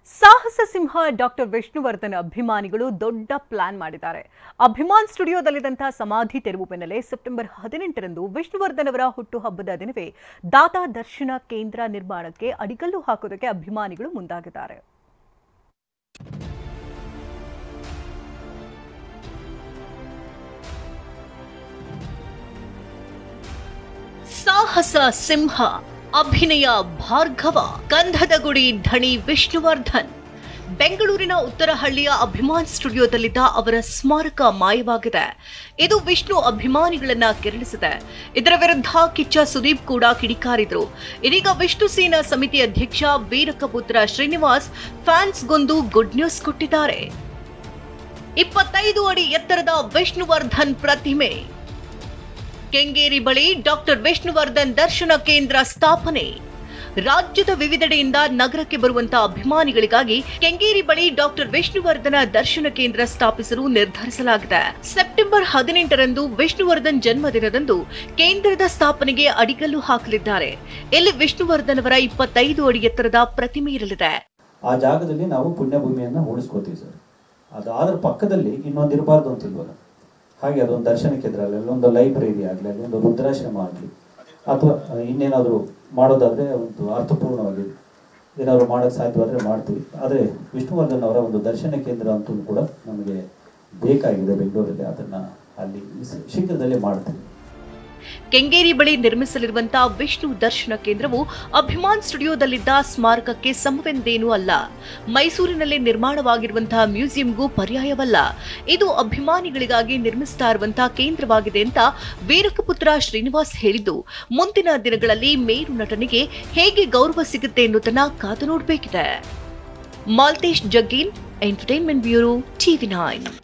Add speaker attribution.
Speaker 1: ಸಾಹಸ ಸಿಂಹ ಡಾಕ್ಟರ್ ವಿಷ್ಣುವರ್ಧನ್ ಅಭಿಮಾನಿಗಳು ದೊಡ್ಡ ಪ್ಲಾನ್ ಮಾಡಿದ್ದಾರೆ. ಅಭಿಮಾನ್ ಸ್ಟುಡಿಯೋದಲ್ಲಿದ್ದಂತಹ ಸಮಾಧಿ ತೆರವು ಬೆನ್ನಲ್ಲೇ ಸೆಪ್ಟೆಂಬರ್ 18ರಂದು ವಿಷ್ಣುವರ್ಧನ್ ಅವರ ಹುಟ್ಟುಹಬ್ಬದ ದಿನವೇ ದಾತಾ ದರ್ಶನ ಕೇಂದ್ರ ನಿರ್ಮಾಣಕ್ಕೆ ಅಡಿಗಲ್ಲು ಹಾಕೋದಕ್ಕೆ ಅಭಿಮಾನಿಗಳು ಮುಂದಾಗಿದ್ದಾರೆ. ಸಾಹಸ ಸಿಂಹ ಅಭಿನಯ ಭಾರ್ಗವ, ಗಂಧದ ಗುಡಿ ಧಣಿ ವಿಷ್ಣುವರ್ಧನ್. ಬೆಂಗಳೂರಿನ ಉತ್ತರಹಳ್ಳಿಯ ಅಭಿಮಾನ್ ಸ್ಟುಡಿಯೋದಲ್ಲಿದ್ದ ಅವರ ಸ್ಮಾರಕ ಮಾಯವಾಗಿದೆ. ಇದು ವಿಷ್ಣು ಅಭಿಮಾನಿಗಳನ್ನ ಕೆರಳಿಸಿದೆ. ಇದರ ವಿರುದ್ಧ ಕಿಚ್ಚ ಸುದೀಪ್ ಕೂಡ ಕಿಡಿಕಾರಿದ್ರು. ಇದೀಗ ವಿಷ್ಣು ಸೇನಾ ಸಮಿತಿ ಅಧ್ಯಕ್ಷ ವೀರಕಪುತ್ರ ಶ್ರೀನಿವಾಸ್ ಫ್ಯಾನ್ಸ್ಗೊಂದು ಗುಡ್ ನ್ಯೂಸ್ ಕೊಟ್ಟಿದ್ದಾರೆ. 25 ಅಡಿ ಎತ್ತರದ ವಿಷ್ಣುವರ್ಧನ್ ಪ್ರತಿಮೆ, ಕೆಂಗೇರಿ ಬಳಿ ಡಾಕ್ಟರ್ ವಿಷ್ಣುವರ್ಧನ್ ದರ್ಶನ ಕೇಂದ್ರ ಸ್ಥಾಪನೆ. ರಾಜ್ಯದ ವಿವಿಧೆಡೆಯಿಂದ ನಗರಕ್ಕೆ ಬರುವಂತಹ ಅಭಿಮಾನಿಗಳಿಗಾಗಿ ಕೆಂಗೇರಿ ಬಳಿ ಡಾಕ್ಟರ್ ವಿಷ್ಣುವರ್ಧನ ದರ್ಶನ ಕೇಂದ್ರ ಸ್ಥಾಪಿಸಲು ನಿರ್ಧರಿಸಲಾಗಿದೆ. ಸೆಪ್ಟೆಂಬರ್ 18ರಂದು ವಿಷ್ಣುವರ್ಧನ್ ಜನ್ಮದಿನದಂದು ಕೇಂದ್ರದ ಸ್ಥಾಪನೆಗೆ ಅಡಿಗಲ್ಲು ಹಾಕಲಿದ್ದಾರೆ. ಇಲ್ಲಿ ವಿಷ್ಣುವರ್ಧನ್ ಅವರ 25 ಅಡಿ ಎತ್ತರದ ಪ್ರತಿಮೆ ಇರಲಿದೆ.
Speaker 2: ಆ ಜಾಗದಲ್ಲಿ ನಾವು ಪುಣ್ಯಭೂಮಿಯನ್ನ ಉಳಿಸ್ಕೋತೀವಿ ಸರ್. ಅದಾದ್ರ ಪಕ್ಕದಲ್ಲಿ ಇನ್ನೊಂದಿರಬಾರ್ದು ಅಂತಿಲ್ವಲ್ಲ, ಹಾಗೆ ಅದೊಂದು ದರ್ಶನ ಕೇಂದ್ರ ಆಗಲಿ, ಅಲ್ಲೊಂದು ಲೈಬ್ರರಿ ಆಗಲಿ, ಅಲ್ಲೊಂದು ವೃದ್ಧಾಶ್ರಮ ಆಗಲಿ, ಅಥವಾ ಇನ್ನೇನಾದರೂ ಮಾಡೋದಾದರೆ ಒಂದು ಅರ್ಥಪೂರ್ಣವಾಗಿ ಏನಾದರೂ ಮಾಡೋಕ್ಕೆ ಸಾಧ್ಯವಾದರೆ ಮಾಡ್ತೀವಿ. ಆದರೆ ವಿಷ್ಣುವರ್ಧನ್ ಅವರ ಒಂದು ದರ್ಶನ ಕೇಂದ್ರ ಅಂತೂ ಕೂಡ ನಮಗೆ ಬೇಕಾಗಿದೆ ಬೆಂಗಳೂರಲ್ಲಿ. ಅದನ್ನು ಅಲ್ಲಿ ಶೀಘ್ರದಲ್ಲೇ ಮಾಡ್ತೀವಿ.
Speaker 1: ಕೆಂಗೇರಿ ಬಳಿ ನಿರ್ಮಿಸಲಿರುವಂತಹ ವಿಷ್ಣು ದರ್ಶನ ಕೇಂದ್ರವು ಅಭಿಮಾನ್ ಸ್ಟುಡಿಯೋದಲ್ಲಿದ್ದ ಸ್ಮಾರಕಕ್ಕೆ ಸಮವೆಂದೇನೂ ಅಲ್ಲ. ಮೈಸೂರಿನಲ್ಲಿ ನಿರ್ಮಾಣವಾಗಿರುವಂತಹ ಮ್ಯೂಸಿಯಂಗೂ ಪರ್ಯಾಯವಲ್ಲ. ಇದು ಅಭಿಮಾನಿಗಳಿಗಾಗಿ ನಿರ್ಮಿಸ್ತಾ ಇರುವಂತಹ ಕೇಂದ್ರವಾಗಿದೆ ಅಂತ ವೀರಕಪುತ್ರ ಶ್ರೀನಿವಾಸ್ ಹೇಳಿದ್ದು, ಮುಂದಿನ ದಿನಗಳಲ್ಲಿ ಮೇರು ನಟನಿಗೆ ಹೇಗೆ ಗೌರವ ಸಿಗುತ್ತೆ ಎನ್ನುವುದನ್ನ ಕಾದು ನೋಡಬೇಕಿದೆ. Malthesh Jaggin, entertainment bureau, TV9.